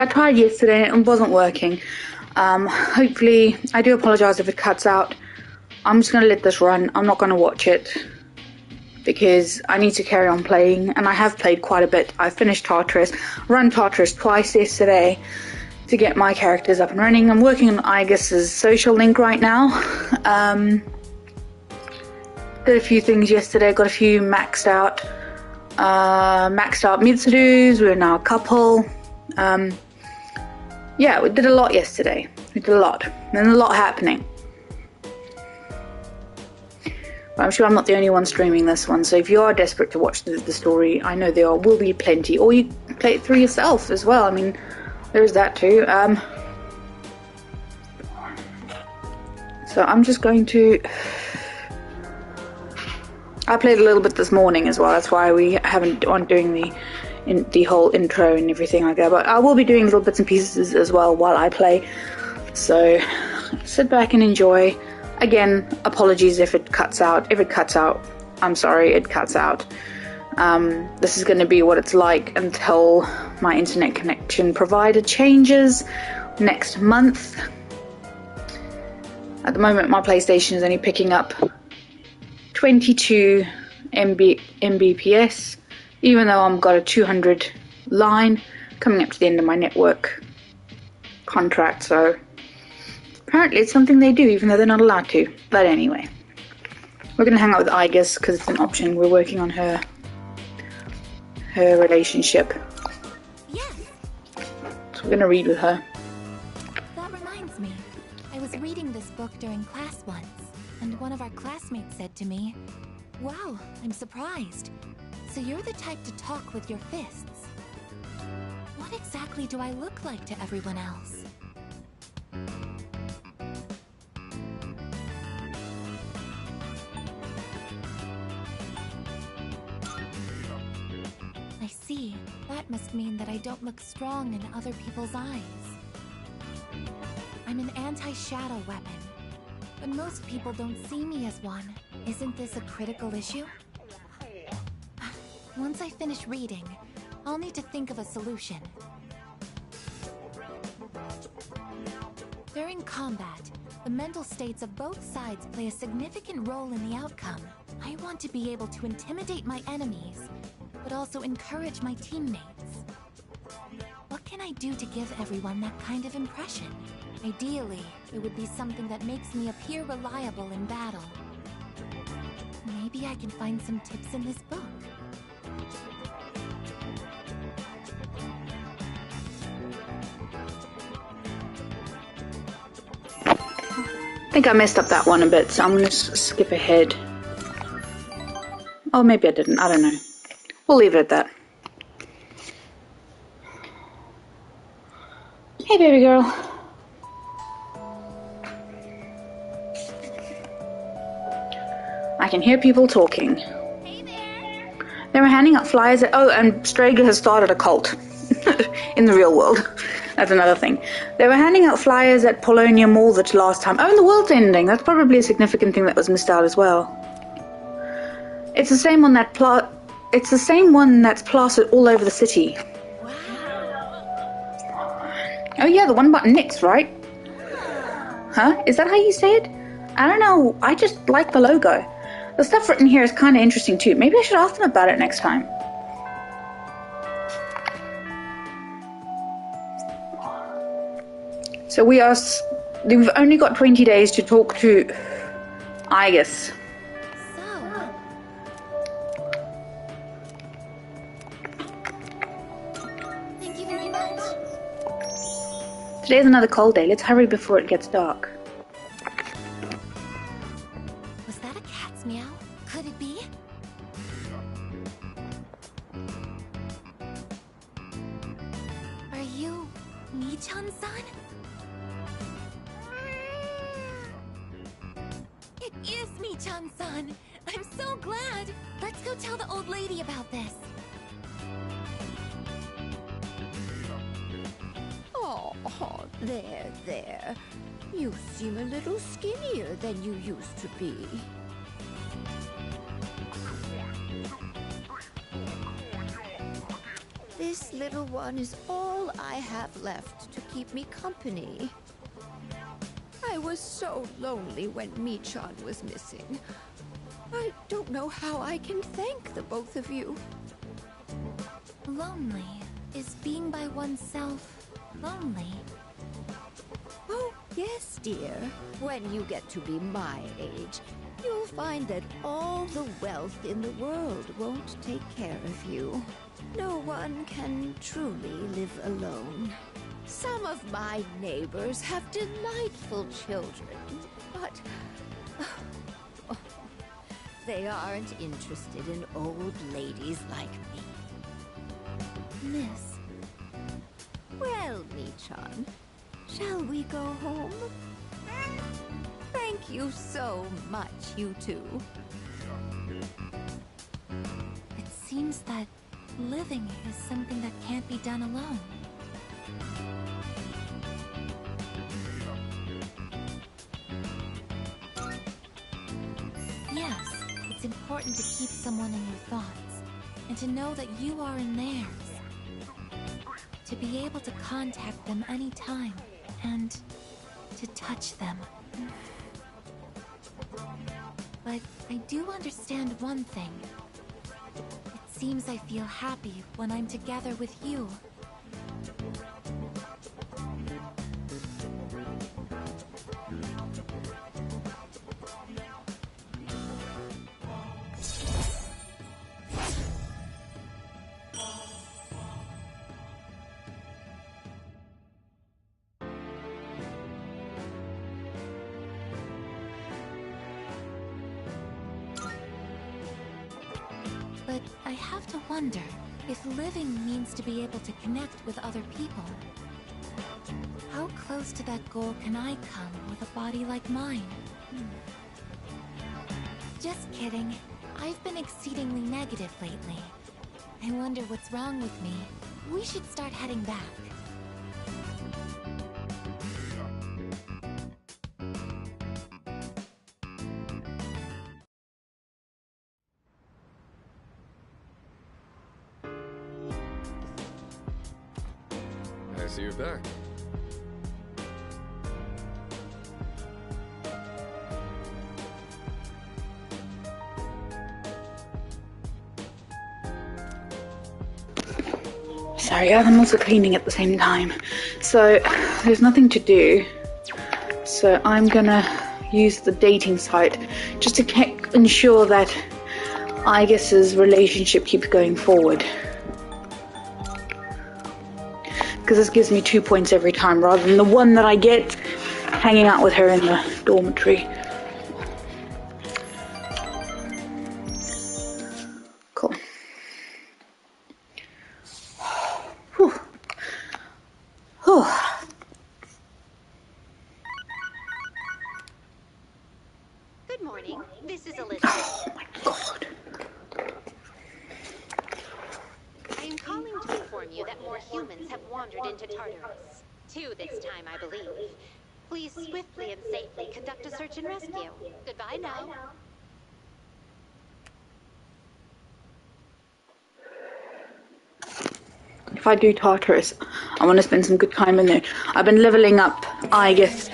I tried yesterday and it wasn't working. Hopefully, I do apologize if it cuts out. I'm just going to let this run. I'm not going to watch it because I need to carry on playing, and I have played quite a bit. I finished Tartarus, run Tartarus twice yesterday to get my characters up and running. I'm working on Igus's social link right now. Did a few things yesterday, got a few maxed out Mitsurus. We're now a couple. Yeah, we did a lot yesterday. We did a lot, and a lot happening. But I'm sure I'm not the only one streaming this one, so if you are desperate to watch the story, I know there will be plenty. Or you can play it through yourself as well. I mean, there's that too. So I'm just going to... I played a little bit this morning as well. That's why we haven't on doing the whole intro and everything like that. But I will be doing little bits and pieces as well while I play. So sit back and enjoy. Again, apologies if it cuts out. If it cuts out, I'm sorry, it cuts out. This is going to be what it's like until my internet connection provider changes next month. At the moment, my PlayStation is only picking up 22 Mbps, even though I've got a 200 line coming up to the end of my network contract. So apparently it's something they do, even though they're not allowed to. But anyway, we're going to hang out with Igus because it's an option. We're working on her relationship. Yes. So we're going to read with her. That reminds me. I was reading this book during class once, and one of our classmates said to me, "Wow, I'm surprised. So you're the type to talk with your fists. What exactly do I look like to everyone else?" I see. That must mean that I don't look strong in other people's eyes. I'm an anti-shadow weapon, but most people don't see me as one. Isn't this a critical issue? Once I finish reading, I'll need to think of a solution. During combat, the mental states of both sides play a significant role in the outcome. I want to be able to intimidate my enemies, but also encourage my teammates. What can I do to give everyone that kind of impression? Ideally, it would be something that makes me appear reliable in battle. Maybe I can find some tips in this book. I think I messed up that one a bit, so I'm going to skip ahead. Oh, maybe I didn't. I don't know. We'll leave it at that. Hey, baby girl. I can hear people talking. Hey there! They were handing out flyers. Oh, and Strager has started a cult in the real world. That's another thing. They were handing out flyers at Polonia Mall the last time. Oh, and the world's ending. That's probably a significant thing that was missed out as well. It's the same one that It's the same one that's plastered all over the city. Wow! Oh yeah, the one about Nyx, right? Huh? Is that how you say it? I don't know. I just like the logo. The stuff written here is kind of interesting too. Maybe I should ask them about it next time. So we've only got 20 days to talk to Igus. Thank you very much. Today's another cold day. Let's hurry before it gets dark. Was that a cat's meow? Could it be? Are you Michan-san? It is Michan-san! I'm so glad! Let's go tell the old lady about this. Oh, there. You seem a little skinnier than you used to be. This little one is all all I have left to keep me company. I was so lonely when Michan was missing. I don't know how I can thank the both of you. Lonely? Is being by oneself lonely? Oh, yes, dear. When you get to be my age, you'll find that all the wealth in the world won't take care of you. No one can truly live alone. Some of my neighbors have delightful children, but they aren't interested in old ladies like me. Miss, Well, Michan, shall we go home? Thank you so much, you two. it seems that living is something that can't be done alone. Yes, it's important to keep someone in your thoughts, and to know that you are in theirs. To be able to contact them anytime, and to touch them. But I do understand one thing. It seems I feel happy when I'm together with you. But I have to wonder if living means to be able to connect with other people. How close to that goal can I come with a body like mine? Just kidding. I've been exceedingly negative lately. I wonder what's wrong with me. We should start heading back. I see you're back. Sorry, I'm also cleaning at the same time. So, there's nothing to do. So I'm gonna use the dating site just to ensure that Aigus's relationship keeps going forward. Because this gives me 2 points every time, rather than the one that I get hanging out with her in the dormitory. Cool. Whew. Whew. Good morning. This is Elizabeth. Oh my god. I am calling to inform you that more humans have wandered into Tartarus. 2 this time, I believe. Please swiftly and safely conduct a search and rescue. Goodbye now. If I do Tartarus, I want to spend some good time in there. I've been leveling up Aigus,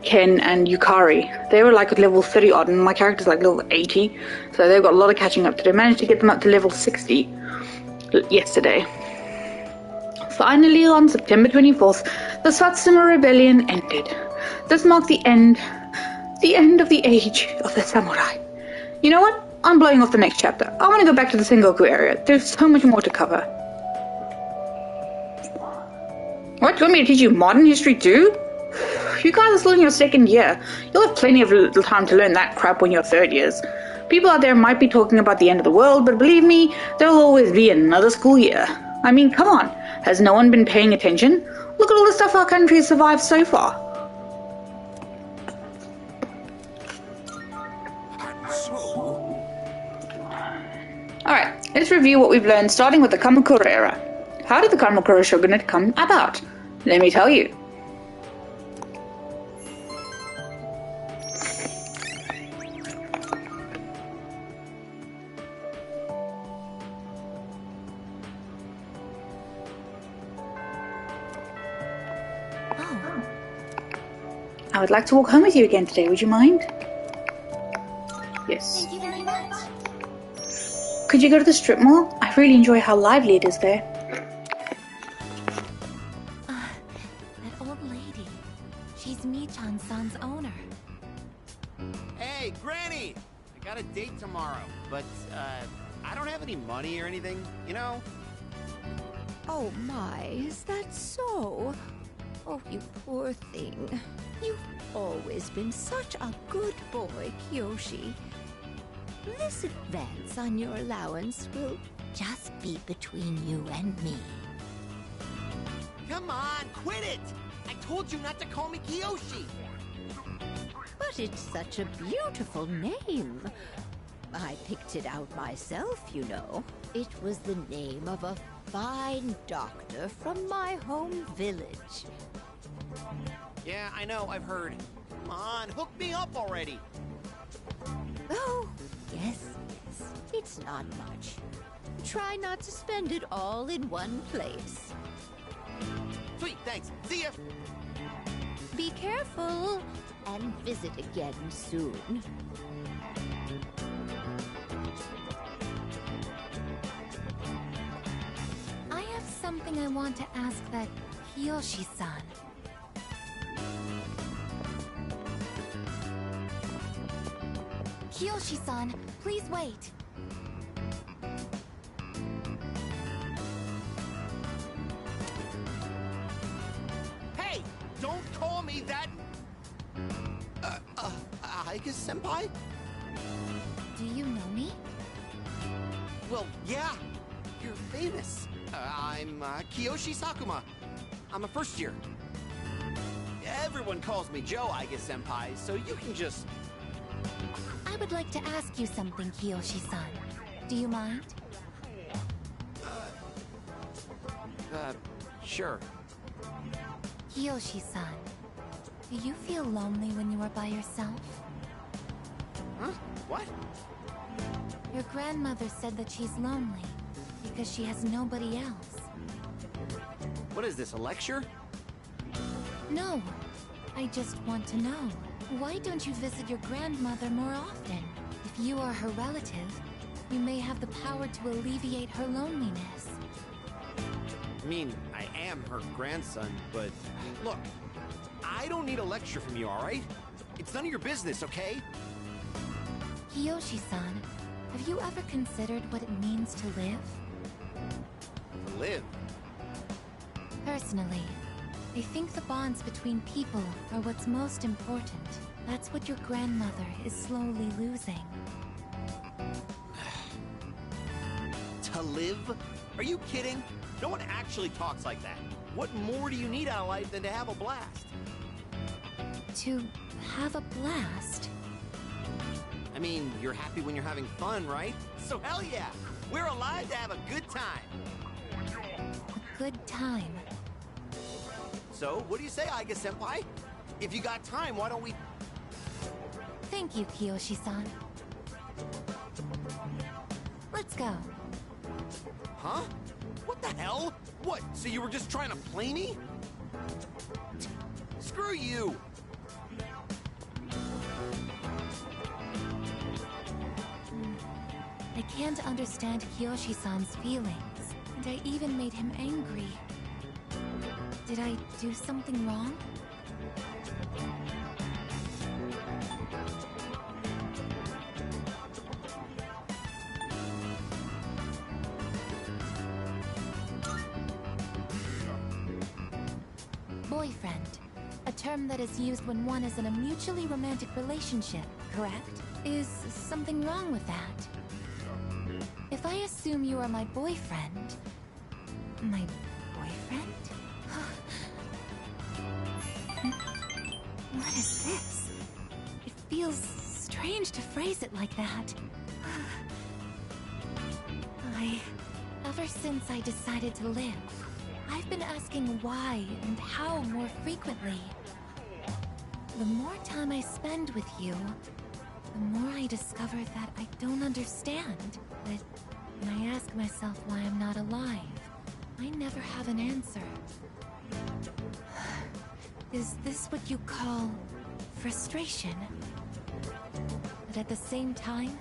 Ken and Yukari. They were like at level 30 odd and my character's like level 80. So they've got a lot of catching up to do. I managed to get them up to level 60 yesterday. Finally, on September 24th, the Satsuma Rebellion ended. This marked the end of the age of the samurai. You know what? I'm blowing off the next chapter. I want to go back to the Sengoku area. There's so much more to cover. What? You want me to teach you modern history too? You guys are still in your second year. You'll have plenty of little time to learn that crap when you're third years. People out there might be talking about the end of the world, but believe me, there'll always be another school year. I mean, come on. Has no one been paying attention? Look at all the stuff our country has survived so far. Alright, let's review what we've learned, starting with the Kamakura era. How did the Kamakura shogunate come about? Let me tell you. Oh, I would like to walk home with you again today. Would you mind? Yes. thank you very much. Could you go to the strip mall? I really enjoy how lively it is there. That old lady. She's Michan-san's owner. Hey, Granny! I got a date tomorrow, but, I don't have any money or anything, you know? Oh my, is that so? Oh, you poor thing. You've always been such a good boy, Kiyoshi. This advance on your allowance will just be between you and me. Come on, quit it! I told you not to call me Kiyoshi! But it's such a beautiful name. I picked it out myself, you know. It was the name of a fine doctor from my home village. Yeah, I know, I've heard. Come on, hook me up already! Oh, yes. It's not much. Try not to spend it all in one place. Sweet, thanks. See ya! Be careful, and visit again soon. I have something I want to ask that Kiyoshi-san. Kiyoshi-san, please wait. Hey! Don't call me that! Aika Senpai? Do you know me? Well, yeah. You're famous. I'm, Kiyoshi Sakuma. I'm a first year. Everyone calls me Joe, Aika Senpai, so you can just... I would like to ask you something, Kiyoshi-san. Do you mind? Sure. Kiyoshi-san, do you feel lonely when you are by yourself? Huh? What? Your grandmother said that she's lonely because she has nobody else. What is this, a lecture? No, I just want to know. Why don't you visit your grandmother more often? If you are her relative, you may have the power to alleviate her loneliness. I mean, I am her grandson, but... Look, I don't need a lecture from you, alright? It's none of your business, okay? Kiyoshi-san, have you ever considered what it means to live? To live. Personally, I think the bonds between people are what's most important. That's what your grandmother is slowly losing. To live? Are you kidding? No one actually talks like that. What more do you need out of life than to have a blast? To have a blast? I mean, you're happy when you're having fun, right? So hell yeah! We're alive to have a good time! A good time. So, what do you say, Aika Senpai? If you got time, why don't we... Thank you, Kiyoshi-san. Let's go. Huh? What the hell? What, so you were just trying to play me? Screw you! I can't understand Kiyoshi-san's feelings, and I even made him angry. Did I do something wrong? Boyfriend. A term that is used when one is in a mutually romantic relationship, correct? Is something wrong with that? If I assume you are my boyfriend... My boyfriend? What is this? It feels strange to phrase it like that. Ever since I decided to live, I've been asking why and how more frequently. The more time I spend with you, the more I discover that I don't understand. That when I ask myself why I'm not alive, I never have an answer. Is this what you call frustration? But at the same time,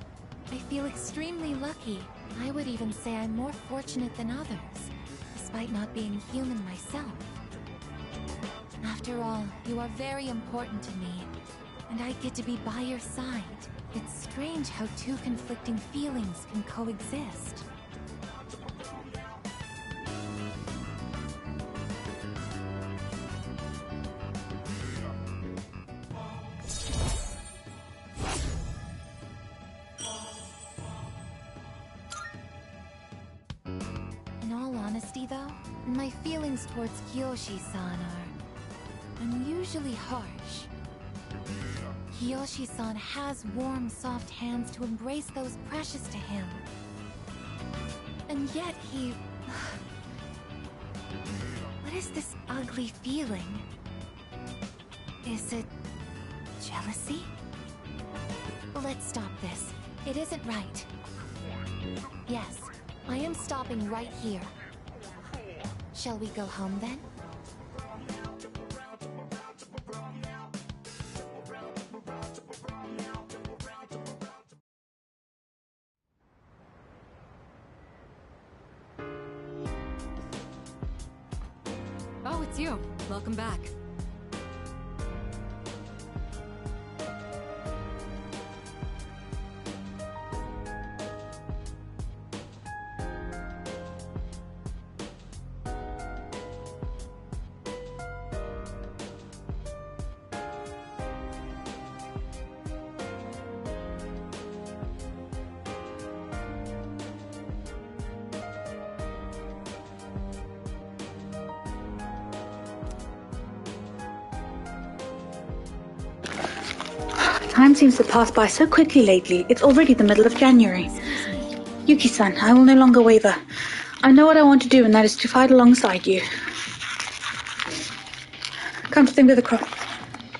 I feel extremely lucky. I would even say I'm more fortunate than others, despite not being human myself. After all, you are very important to me, and I get to be by your side. It's strange how two conflicting feelings can coexist. In all honesty though, my feelings towards Kiyoshi-san are unusually harsh. Kiyoshi-san has warm, soft hands to embrace those precious to him. And yet he... What is this ugly feeling? Is it... jealousy? Let's stop this. It isn't right. Yes, I am stopping right here. Shall we go home then? Oh, it's you. Welcome back. Time seems to pass by so quickly lately. It's already the middle of January. Yuki-san, I will no longer waver. I know what I want to do, and that is to fight alongside you. Come to think of the crop.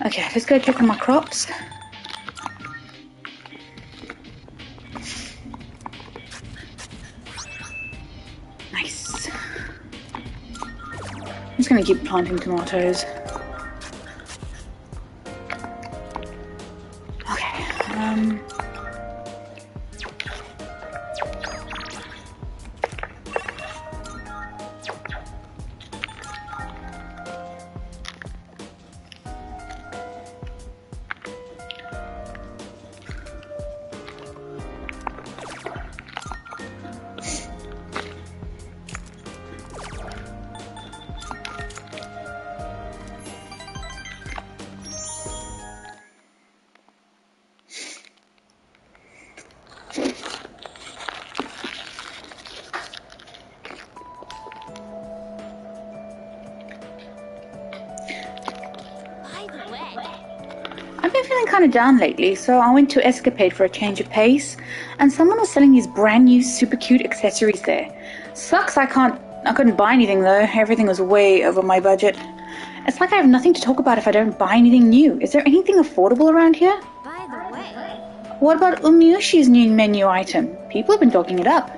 Okay, let's go check on my crops. Nice. I'm just going to keep planting tomatoes. I've been feeling kind of down lately, so I went to Escapade for a change of pace, and someone was selling these brand new super cute accessories there. Sucks I couldn't buy anything though. Everything was way over my budget. It's like I have nothing to talk about if I don't buy anything new. Is there anything affordable around here? By the way... What about Umiyoshi's new menu item? People have been talking it up.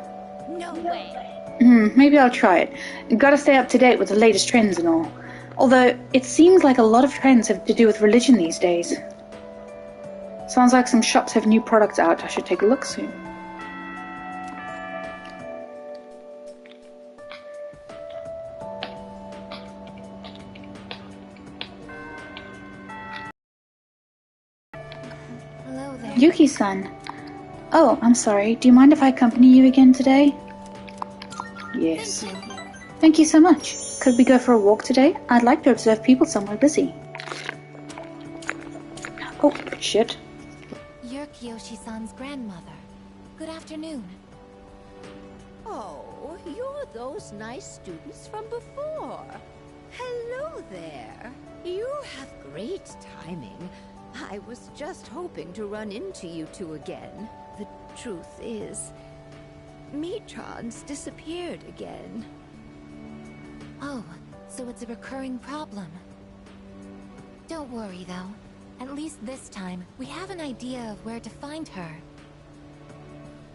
No way! Maybe I'll try it. Gotta stay up to date with the latest trends and all. Although, it seems like a lot of trends have to do with religion these days. Sounds like some shops have new products out. I should take a look soon. Hello there. Yuki-san. Oh, I'm sorry. Do you mind if I accompany you again today? Yes. Thank you. Thank you so much. Could we go for a walk today? I'd like to observe people somewhere busy. Oh, shit. You're Kiyoshi-san's grandmother. Good afternoon. Oh, you're those nice students from before. Hello there. You have great timing. I was just hoping to run into you two again. The truth is, Mitron's disappeared again. Oh, so it's a recurring problem. Don't worry, though. At least this time, we have an idea of where to find her.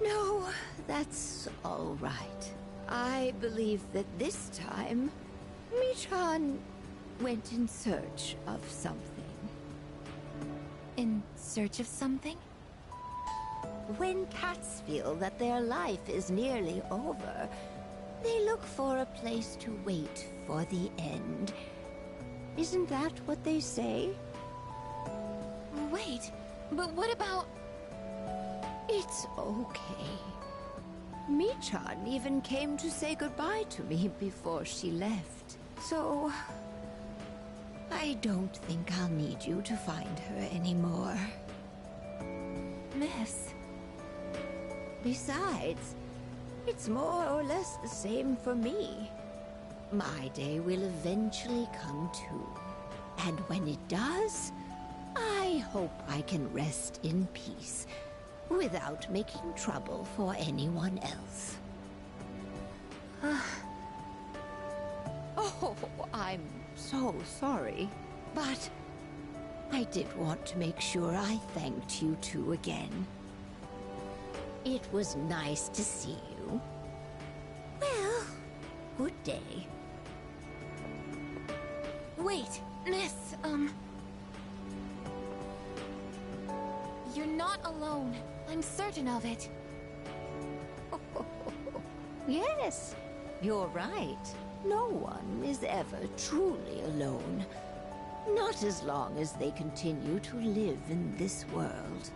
No, that's all right. I believe that this time, Mitron went in search of something. In search of something? When cats feel that their life is nearly over, they look for a place to wait for the end. Isn't that what they say? Wait, but what about... It's okay. Michan even came to say goodbye to me before she left. So... I don't think I'll need you to find her anymore. Miss... Besides, it's more or less the same for me. My day will eventually come too. And when it does, I hope I can rest in peace, without making trouble for anyone else. Oh, I'm so sorry, but I did want to make sure I thanked you two again. It was nice to see you. Well, good day. Wait, Miss, You're not alone. I'm certain of it. Yes, you're right. No one is ever truly alone. Not as long as they continue to live in this world.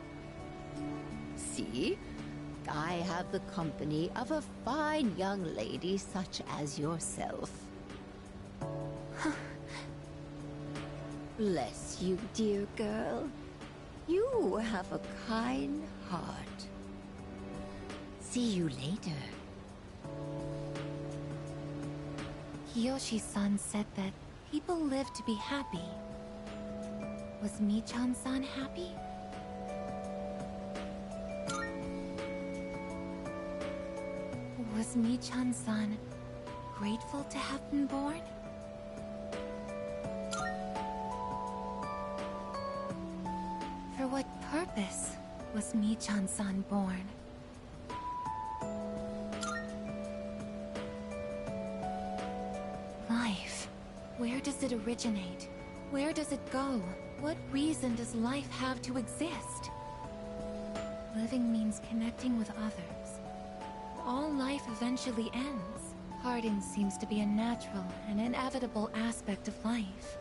See? I have the company of a fine young lady such as yourself. Bless you, dear girl. You have a kind heart. See you later. Kiyoshi-san said that people live to be happy. Was Michan-san happy? Was Michan-san grateful to have been born? For what purpose was Michan-san born? Life. Where does it originate? Where does it go? What reason does life have to exist? Living means connecting with others. All life eventually ends. Parting seems to be a natural and inevitable aspect of life.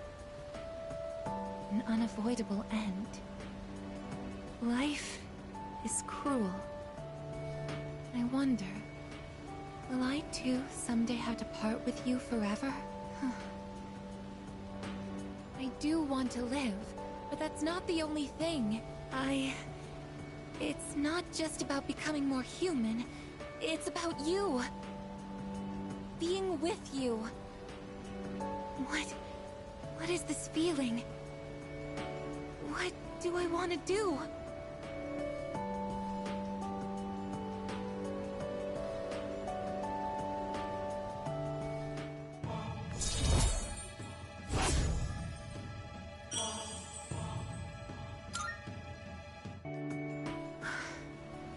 An unavoidable end. Life is cruel. I wonder, will I too someday have to part with you forever? I do want to live, but that's not the only thing. It's not just about becoming more human. It's about you. Being with you. What is this feeling? What do I want to do?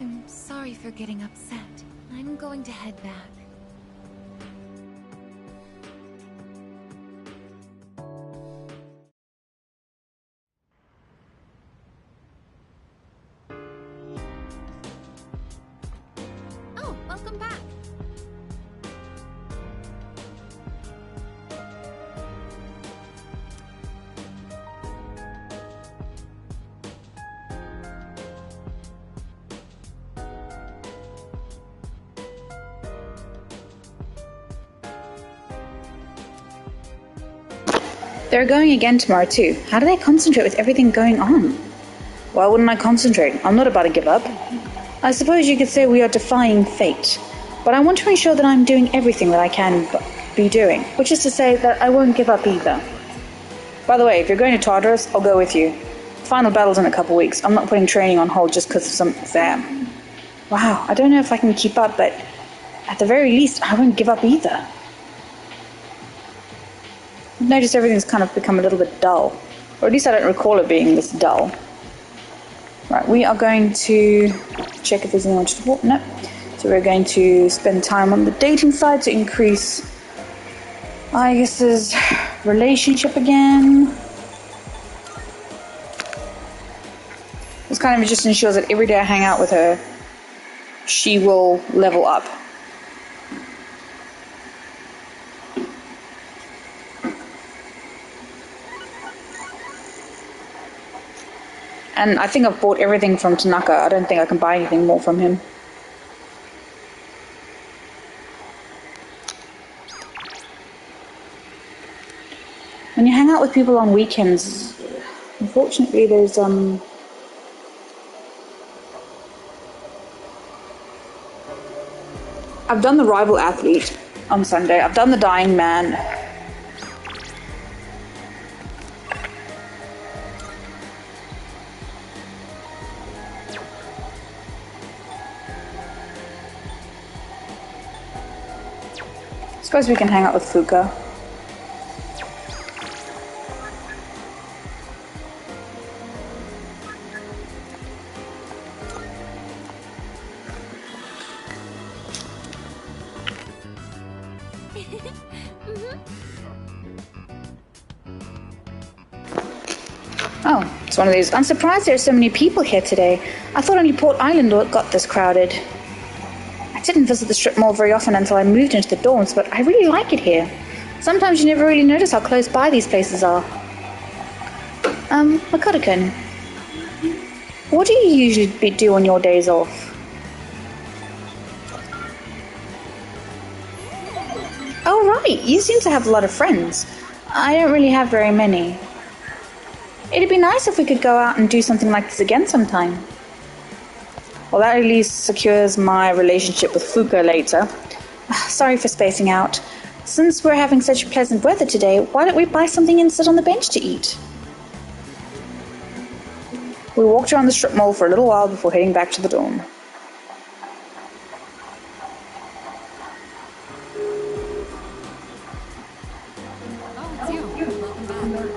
I'm sorry for getting upset. I'm going to head back. Oh, welcome back. They're going again tomorrow too. How do they concentrate with everything going on? Why wouldn't I concentrate? I'm not about to give up. I suppose you could say we are defying fate. But I want to ensure that I'm doing everything that I can be doing. Which is to say that I won't give up either. By the way, if you're going to Tartarus, I'll go with you. Final battle's in a couple weeks. I'm not putting training on hold just because of some exam. Wow, I don't know if I can keep up, but at the very least, I won't give up either. I've noticed everything's kind of become a little bit dull. Or at least I don't recall it being this dull. Right, we are going to check if there's anyone to support. No. So we're going to spend time on the dating side to increase Aigus's relationship again. This kind of just ensures that every day I hang out with her, she will level up. And I think I've bought everything from Tanaka. I don't think I can buy anything more from him. When you hang out with people on weekends, unfortunately there's I've done the rival athlete on Sunday. I've done the dying man. Suppose we can hang out with Fuka. Oh, it's one of these. I'm surprised there are so many people here today. I thought only Port Island got this crowded. I didn't visit the strip mall very often until I moved into the dorms, but I really like it here. Sometimes you never really notice how close by these places are. Makoto-kun, what do you usually do on your days off? Oh, right, you seem to have a lot of friends. I don't really have very many. It'd be nice if we could go out and do something like this again sometime. Well, that at least secures my relationship with Fuka later. Sorry for spacing out. Since we're having such pleasant weather today, why don't we buy something and sit on the bench to eat? We walked around the strip mall for a little while before heading back to the dorm. Oh, it's you. Welcome back.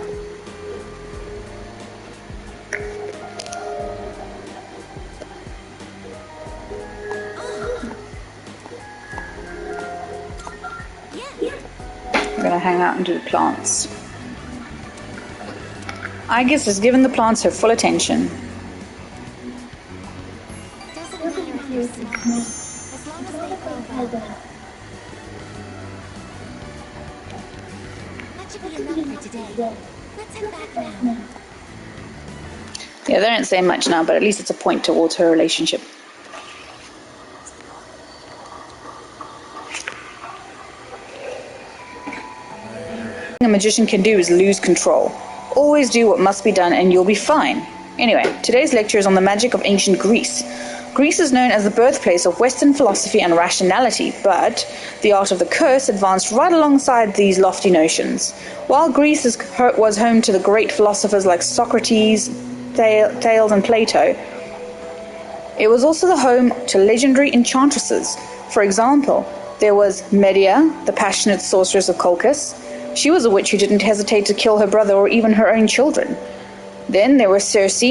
I'm gonna hang out and do the plants. Aigis has given the plants her full attention. Doesn't matter if you're small, as long as they grow well. That should be enough for today. Let's head back now. Yeah, they don't say much now, but at least it's a point towards her relationship. A magician can do is lose control. Always do what must be done and you'll be fine. Anyway, today's lecture is on the magic of ancient Greece. Greece is known as the birthplace of Western philosophy and rationality, but the art of the curse advanced right alongside these lofty notions. While Greece was home to the great philosophers like Socrates, Thales, and Plato, it was also the home to legendary enchantresses. For example, there was Medea, the passionate sorceress of Colchis. She was a witch who didn't hesitate to kill her brother or even her own children. Then there was Circe,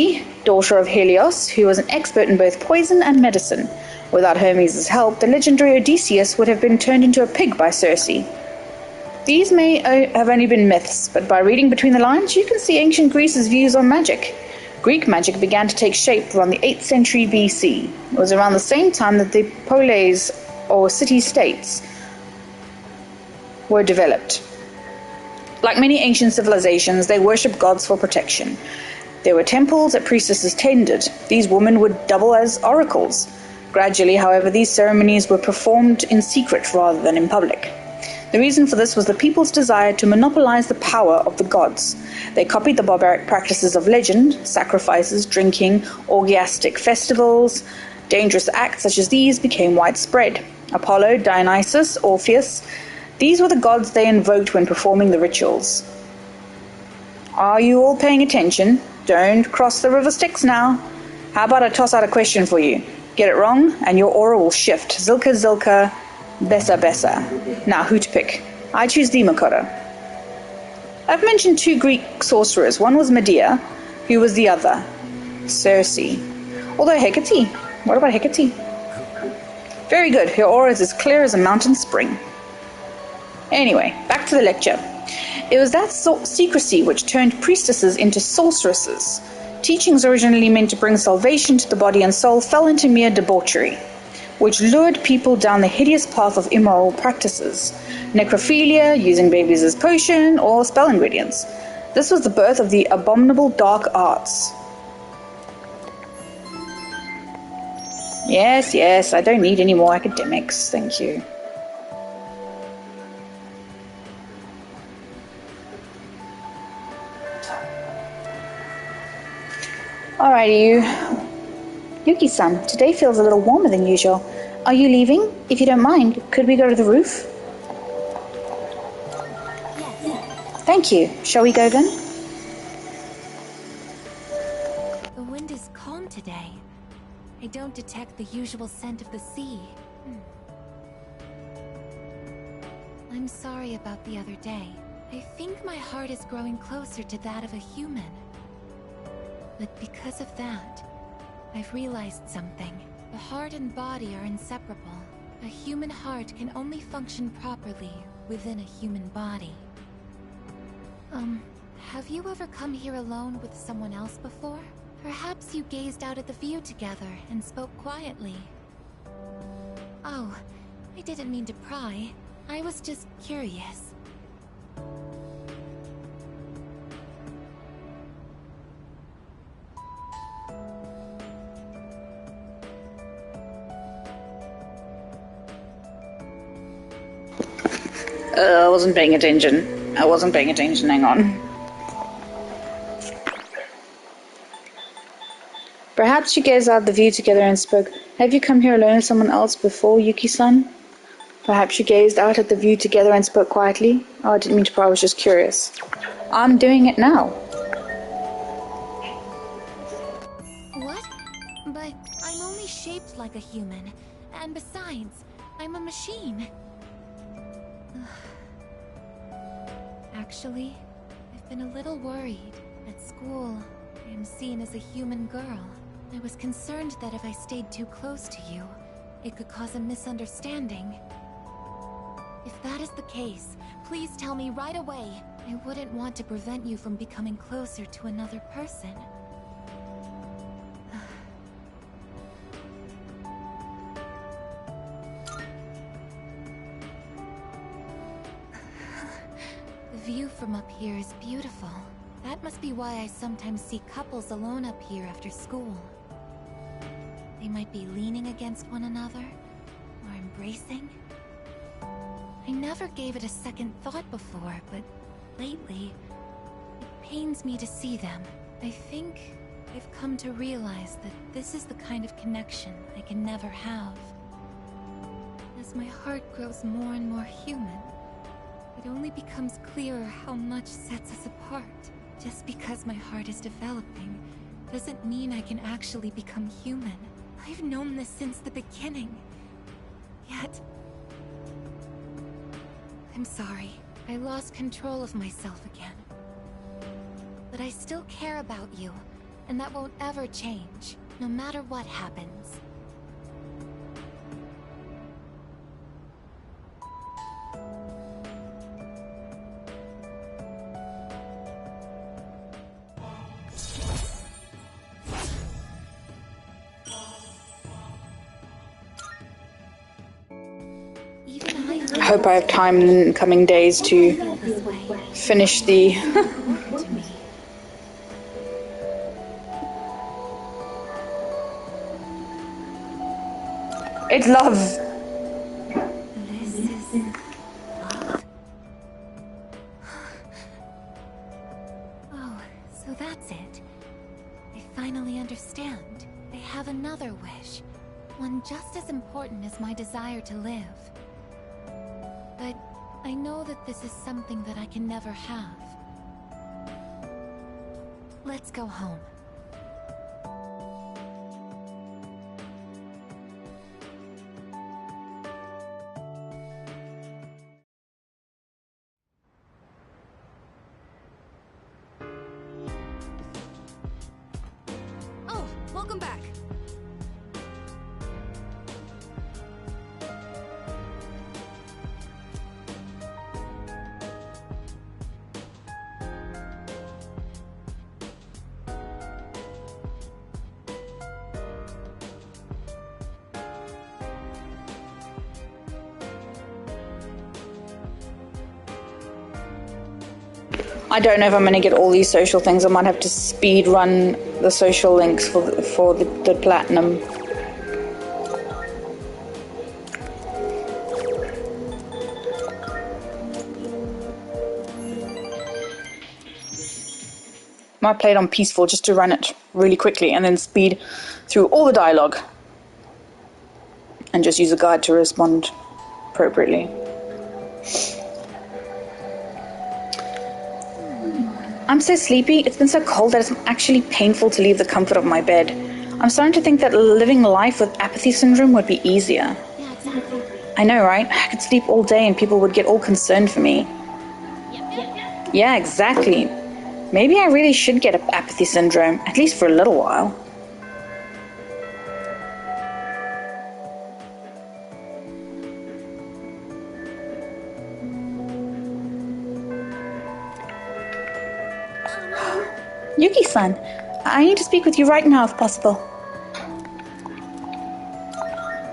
daughter of Helios, who was an expert in both poison and medicine. Without Hermes' help, the legendary Odysseus would have been turned into a pig by Circe. These may have only been myths, but by reading between the lines, you can see ancient Greece's views on magic. Greek magic began to take shape around the 8th century BC. It was around the same time that the polis, or city-states, were developed. Like many ancient civilizations, they worshipped gods for protection. There were temples that priestesses tended. These women would double as oracles. Gradually, however, these ceremonies were performed in secret rather than in public. The reason for this was the people's desire to monopolize the power of the gods. They copied the barbaric practices of legend, sacrifices, drinking, orgiastic festivals. Dangerous acts such as these became widespread. Apollo, Dionysus, Orpheus, these were the gods they invoked when performing the rituals. Are you all paying attention? Don't cross the river Styx now. How about I toss out a question for you? Get it wrong, and your aura will shift. Zilka, Zilka, Bessa, Bessa. Now, who to pick? I choose thee, Makoto. I've mentioned 2 Greek sorcerers. One was Medea. Who was the other? Circe. Although Hecate. What about Hecate? Very good. Her aura is as clear as a mountain spring. Anyway, back to the lecture. It was that secrecy which turned priestesses into sorceresses. Teachings originally meant to bring salvation to the body and soul fell into mere debauchery, which lured people down the hideous path of immoral practices. Necrophilia, using babies as potion, or spell ingredients. This was the birth of the abominable dark arts. Yes, I don't need any more academics, thank you. Alrighty, Yuki-san, today feels a little warmer than usual. Are you leaving? If you don't mind, could we go to the roof? Yes. Thank you. Shall we go then? The wind is calm today. I don't detect the usual scent of the sea. I'm sorry about the other day. I think my heart is growing closer to that of a human. But because of that, I've realized something. The heart and body are inseparable. A human heart can only function properly within a human body. Have you ever come here alone with someone else before? Perhaps you gazed out at the view together and spoke quietly. Oh, I didn't mean to pry. I was just curious. I wasn't paying attention. Hang on. Perhaps you gazed out the view together and spoke. Have you come here alone with someone else before, Yuki-san? Perhaps you gazed out at the view together and spoke quietly. Oh, I didn't mean to pry, I was just curious. I'm doing it now. What? But I'm only shaped like a human. And besides, I'm a machine. Actually, I've been a little worried. At school, I am seen as a human girl. I was concerned that if I stayed too close to you, it could cause a misunderstanding. If that is the case, please tell me right away. I wouldn't want to prevent you from becoming closer to another person. The view from up here is beautiful. That must be why I sometimes see couples alone up here after school. They might be leaning against one another, or embracing. I never gave it a second thought before, but lately, it pains me to see them. I think I've come to realize that this is the kind of connection I can never have. As my heart grows more and more human, it only becomes clearer how much sets us apart. Just because my heart is developing doesn't mean I can actually become human. I've known this since the beginning. Yet... I'm sorry. I lost control of myself again. But I still care about you, and that won't ever change, no matter what happens. I hope I have time in the coming days to finish the... It's love! This is... love? Oh, so that's it. I finally understand. I have another wish. One just as important as my desire to live. But I know that this is something that I can never have. Let's go home. Oh, welcome back. I don't know if I'm going to get all these social things. I might have to speed run the social links for the platinum. Might play it on peaceful just to run it really quickly and then speed through all the dialogue and just use a guide to respond appropriately. I'm so sleepy. It's been so cold that it's actually painful to leave the comfort of my bed. I'm starting to think that living life with apathy syndrome would be easier. Yeah, exactly. I know, right? I could sleep all day and people would get all concerned for me. Yeah, exactly. Maybe I really should get apathy syndrome, at least for a little while. Yuki-san, I need to speak with you right now if possible.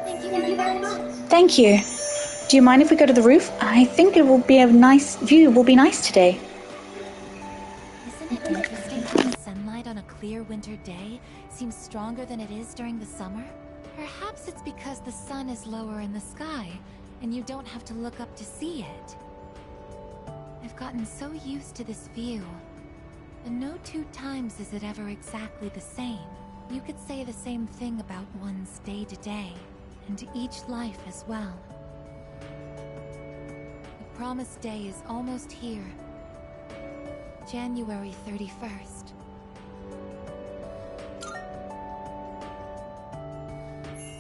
Thank you very much. Thank you. Do you mind if we go to the roof? I think it will be a nice view. Will be nice today. Isn't it interesting how the sunlight on a clear winter day seems stronger than it is during the summer? Perhaps it's because the sun is lower in the sky, and you don't have to look up to see it. I've gotten so used to this view, and no two times is it ever exactly the same. You could say the same thing about one's day-to-day, and each life as well. The promised day is almost here. January 31st.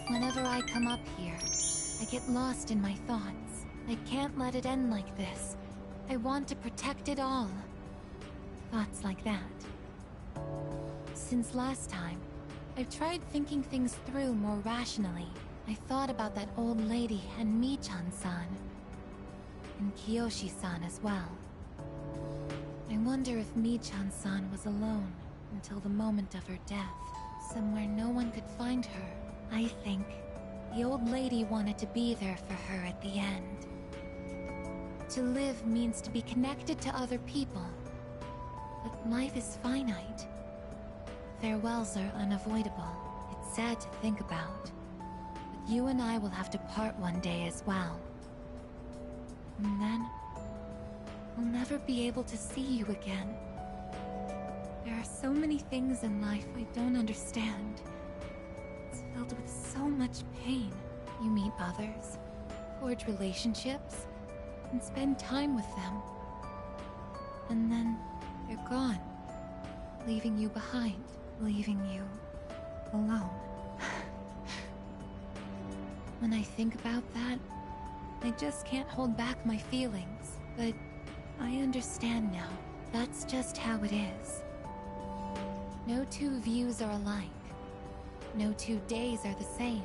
Whenever I come up here, I get lost in my thoughts. I can't let it end like this. I want to protect it all. Thoughts like that. Since last time, I've tried thinking things through more rationally. I thought about that old lady and Michan-san. And Kiyoshi-san as well. I wonder if Michan-san was alone until the moment of her death. Somewhere no one could find her. I think the old lady wanted to be there for her at the end. To live means to be connected to other people. But life is finite. Farewells are unavoidable. It's sad to think about. But you and I will have to part one day as well. And then, we'll never be able to see you again. There are so many things in life I don't understand. It's filled with so much pain. You meet others, forge relationships, and spend time with them. And then, they're gone, leaving you behind, leaving you alone. When I think about that, I just can't hold back my feelings, but I understand now. That's just how it is. No two views are alike. No 2 days are the same.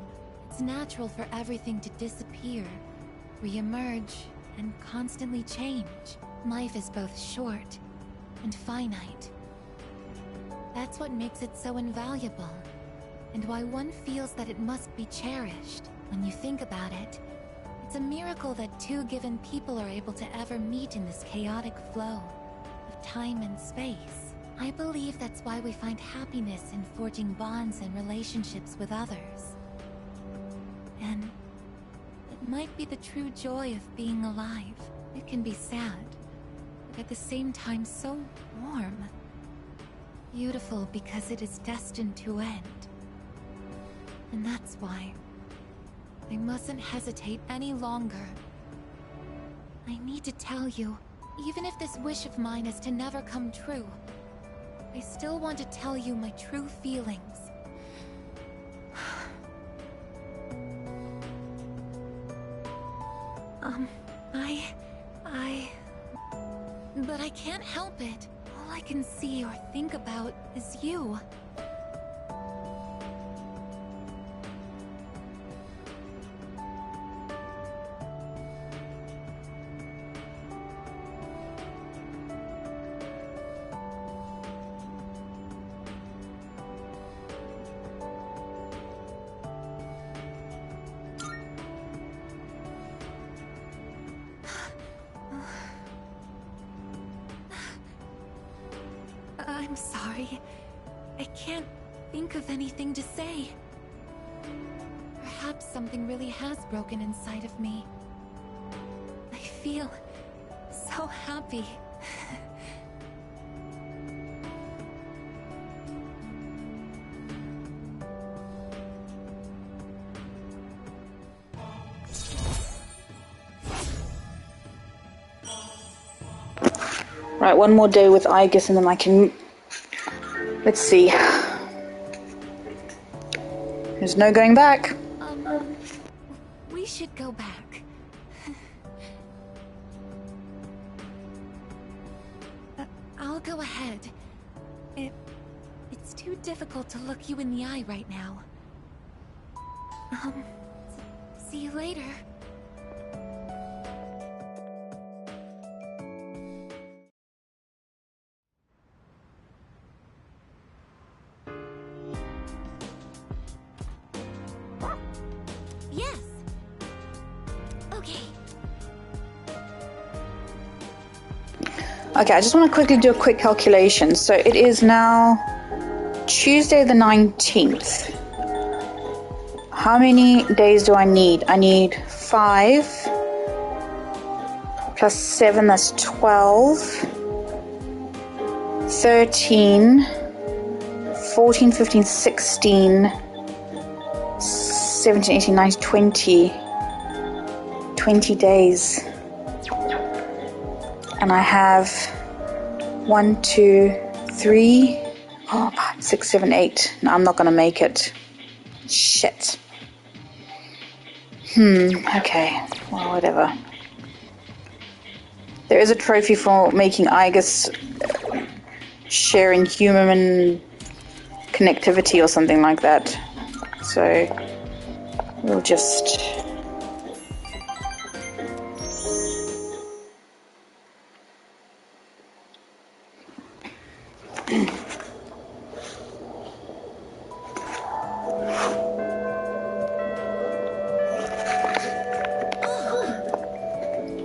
It's natural for everything to disappear, re-emerge, and constantly change. Life is both short and finite. That's what makes it so invaluable, and why one feels that it must be cherished. When you think about it, it's a miracle that two given people are able to ever meet in this chaotic flow of time and space. I believe that's why we find happiness in forging bonds and relationships with others. And it might be the true joy of being alive. It can be sad, but at the same time so warm. Beautiful because it is destined to end. And that's why I mustn't hesitate any longer. I need to tell you, even if this wish of mine is to never come true, I still want to tell you my true feelings. But I can't help it. All I can see or think about is you. I'm sorry. I can't think of anything to say. Perhaps something really has broken inside of me. I feel so happy. Right, one more day with Aigis and then I can... Let's see. There's no going back. We should go back. I'll go ahead. It's too difficult to look you in the eye right now. See you later. Yes. Okay. Okay, I just want to quickly do a quick calculation. So it is now Tuesday the 19th. How many days do I need? I need 5 plus 7, that's 12, 13, 14, 15, 16, 17, 18, 19, 20 days. And I have 1, 2, 3, 4, 5, 6, 7, 8. No, I'm not going to make it. Shit. Okay. Well, whatever. There is a trophy for making Aigis sharing human connectivity or something like that. So we'll just...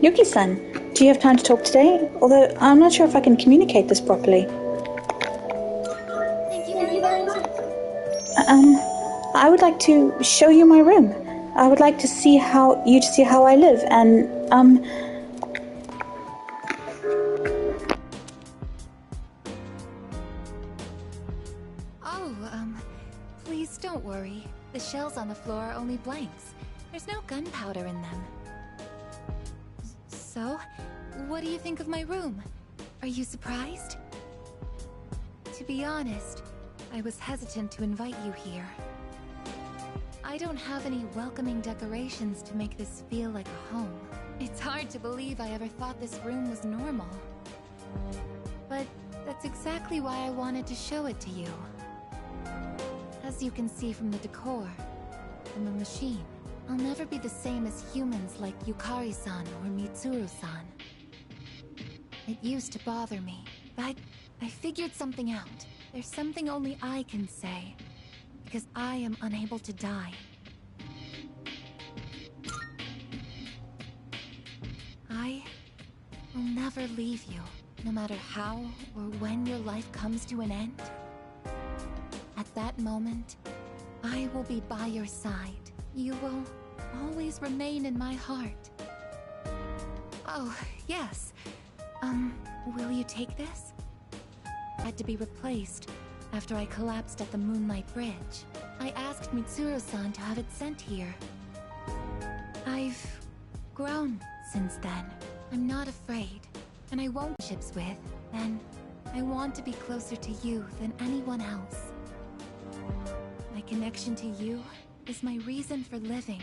Yuki-san, do you have time to talk today? Although I'm not sure if I can communicate this properly. Thank you very much. I would like to show you my room. I would like to see how I live, and please don't worry. The shells on the floor are only blanks. There's no gunpowder in them. So, what do you think of my room? Are you surprised? To be honest, I was hesitant to invite you here. I don't have any welcoming decorations to make this feel like a home. It's hard to believe I ever thought this room was normal. But that's exactly why I wanted to show it to you. As you can see from the decor, from the machine, I'll never be the same as humans like Yukari-san or Mitsuru-san. It used to bother me, but I figured something out. There's something only I can say, because I am unable to die. I will never leave you, no matter how or when your life comes to an end. At that moment, I will be by your side. You will always remain in my heart. Oh, yes. Will you take this? Had to be replaced after I collapsed at the Moonlight Bridge. I asked Mitsuru-san to have it sent here. I've grown since then. I'm not afraid, and I won't ships with, and I want to be closer to you than anyone else. My connection to you is my reason for living.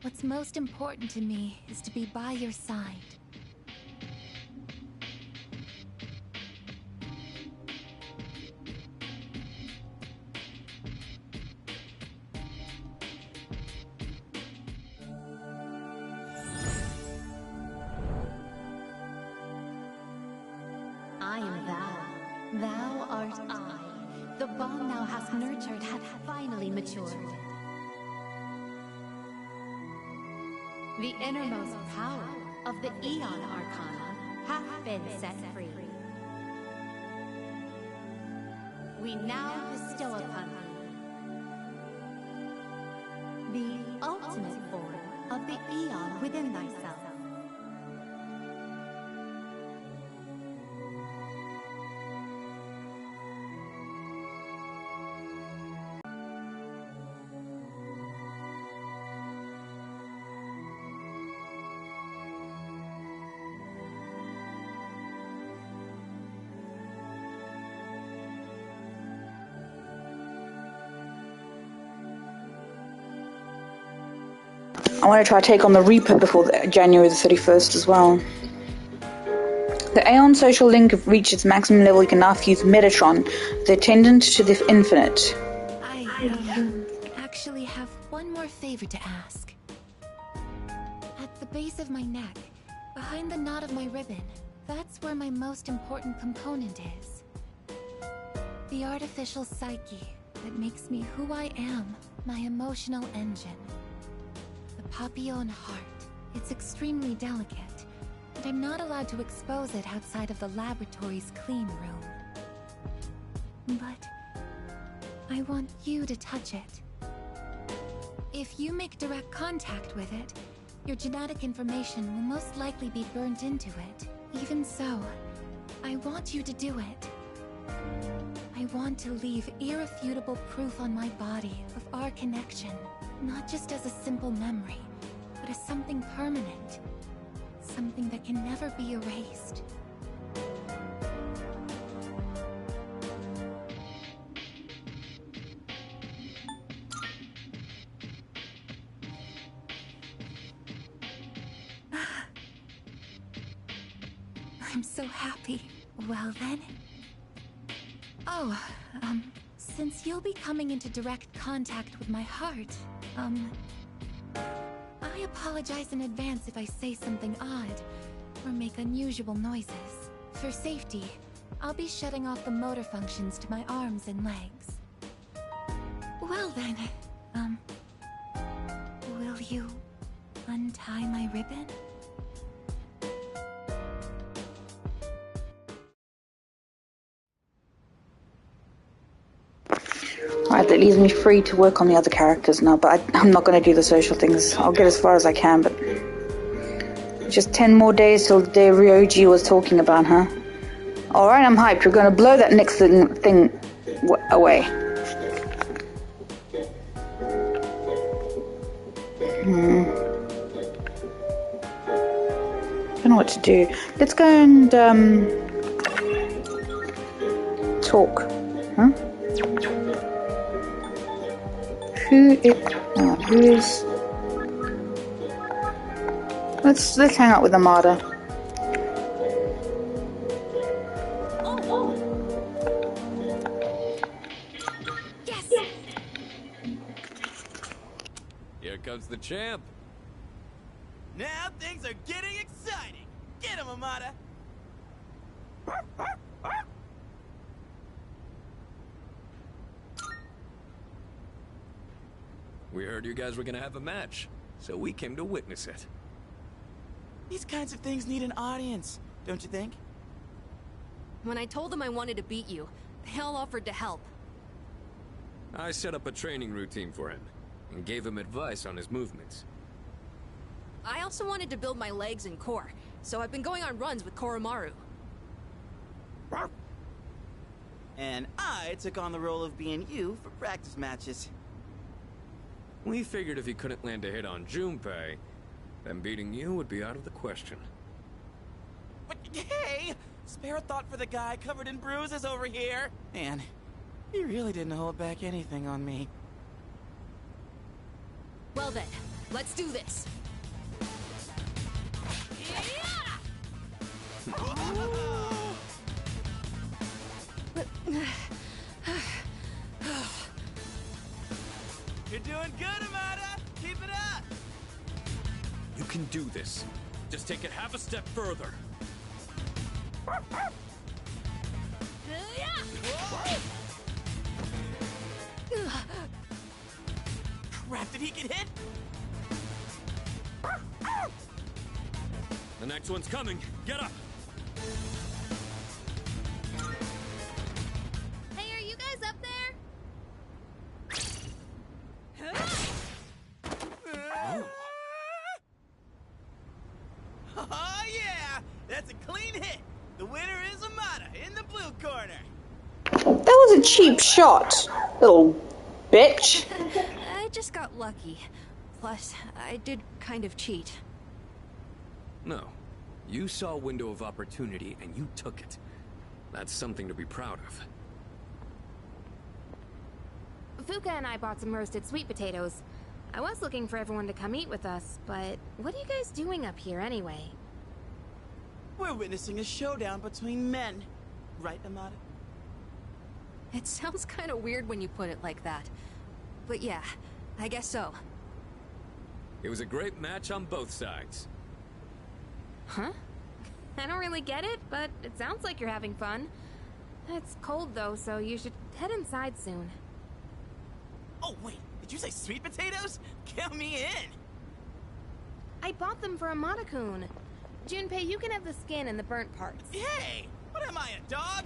What's most important to me is to be by your side. I am thou. Thou art I. The bond thou hast nurtured hath finally matured. The innermost power of the Aeon Arcana hath been set free. we now bestow upon thee the ultimate form of the Aeon within thyself. I want to try to take on the Reaper before January the 31st as well. The Aeon social link reached its maximum level. You can now fuse Metatron, the attendant to the infinite. I actually have one more favor to ask. At the base of my neck, behind the knot of my ribbon, that's where my most important component is. The artificial psyche that makes me who I am, my emotional engine. Papillon heart. It's extremely delicate, and I'm not allowed to expose it outside of the laboratory's clean room. But I want you to touch it. If you make direct contact with it, your genetic information will most likely be burnt into it. Even so, I want you to do it. I want to leave irrefutable proof on my body of our connection. Not just as a simple memory, but as something permanent. Something that can never be erased. I'm so happy. Well then. Oh, since you'll be coming into direct contact with my heart, I apologize in advance if I say something odd, or make unusual noises. For safety, I'll be shutting off the motor functions to my arms and legs. Well then, will you untie my ribbon? Alright, that leaves me free to work on the other characters now, but I'm not going to do the social things. I'll get as far as I can, but... just 10 more days till the day Ryoji was talking about, huh? Alright, I'm hyped. We're going to blow that next thing away. Don't know what to do. Let's go and, talk. Huh? Who is... Let's hang out with Amada. Yes! Here comes the champ. Now things are getting exciting. Get him, Amada. We heard you guys were gonna have a match, so we came to witness it. These kinds of things need an audience, don't you think? When I told them I wanted to beat you, they all offered to help. I set up a training routine for him, and gave him advice on his movements. I also wanted to build my legs and core, so I've been going on runs with Koromaru. And I took on the role of being you for practice matches. We figured if he couldn't land a hit on Junpei, then beating you would be out of the question. But hey! Spare a thought for the guy covered in bruises over here! Man, he really didn't hold back anything on me. Well then, let's do this. You're doing good, Amada! Keep it up! You can do this. Just take it half a step further. Crap, did he get hit? The next one's coming. Get up! Hey, are you guys corner. That was a cheap shot, little bitch. I just got lucky. Plus, I did kind of cheat. No. You saw a window of opportunity and you took it. That's something to be proud of. Fuka and I bought some roasted sweet potatoes. I was looking for everyone to come eat with us, but what are you guys doing up here anyway? We're witnessing a showdown between men. Right, Amada? It sounds kind of weird when you put it like that. But yeah, I guess so. It was a great match on both sides. Huh? I don't really get it, but it sounds like you're having fun. It's cold though, so you should head inside soon. Oh, wait. Did you say sweet potatoes? Count me in. I bought them for Amada-kun. Junpei, you can have the skin and the burnt parts. Hey! What am I, a dog?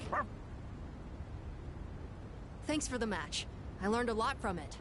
Thanks for the match. I learned a lot from it.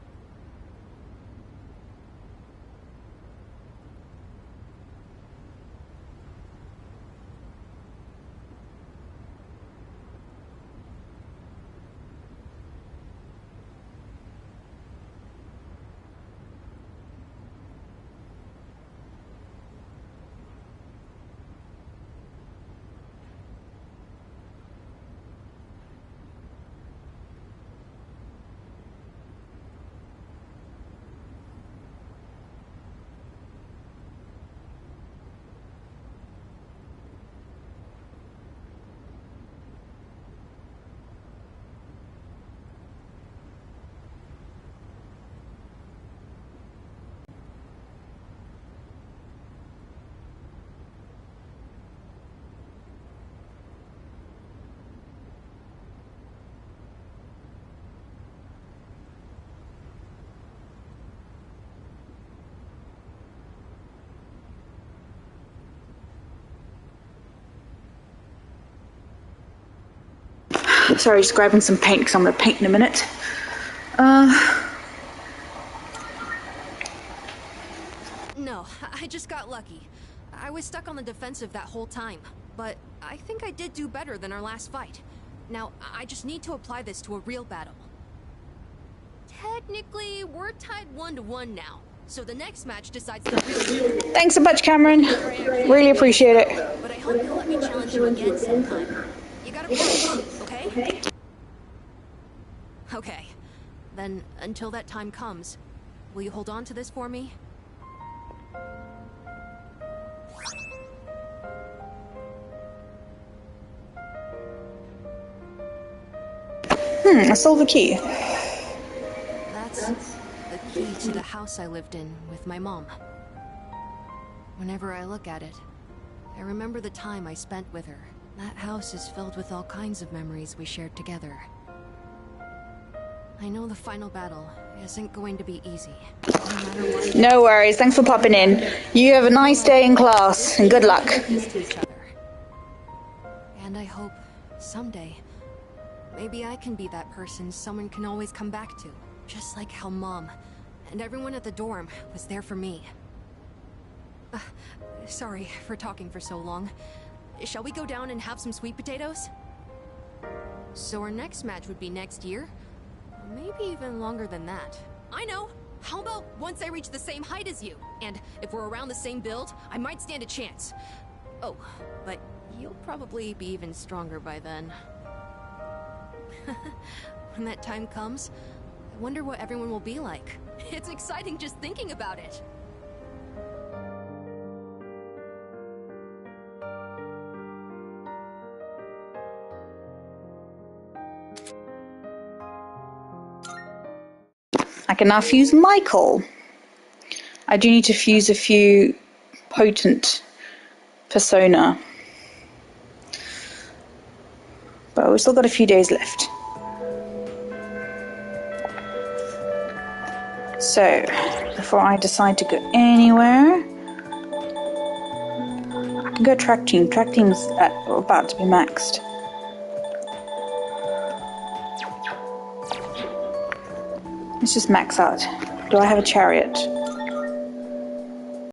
Sorry, just grabbing some paint because I'm going to paint in a minute. No, I just got lucky. I was stuck on the defensive that whole time, but I think I did do better than our last fight. Now, I just need to apply this to a real battle. Technically, we're tied 1-1 now, so the next match decides the real... Thanks so much, Cameron. Really appreciate it. But I hope you'll let me challenge you again sometime. You gotta promise, okay? Okay. Then, until that time comes, will you hold on to this for me? A silver key. That's the key to the house I lived in with my mom. Whenever I look at it, I remember the time I spent with her. That house is filled with all kinds of memories we shared together. I know the final battle isn't going to be easy. No matter what. No worries, thanks for popping in. You have a nice day in class, and good luck. And I hope, someday, maybe I can be that person someone can always come back to. Just like how Mom and everyone at the dorm was there for me. Sorry for talking for so long. Shall we go down and have some sweet potatoes? So our next match would be next year? Maybe even longer than that. I know! How about once I reach the same height as you? And if we're around the same build, I might stand a chance. Oh, but you'll probably be even stronger by then. When that time comes, I wonder what everyone will be like. It's exciting just thinking about it. I can now fuse Michael. I do need to fuse a few potent persona. But we've still got a few days left. So, before I decide to go anywhere, I can go track team. Track team's about to be maxed. Let's just max out. Do I have a chariot?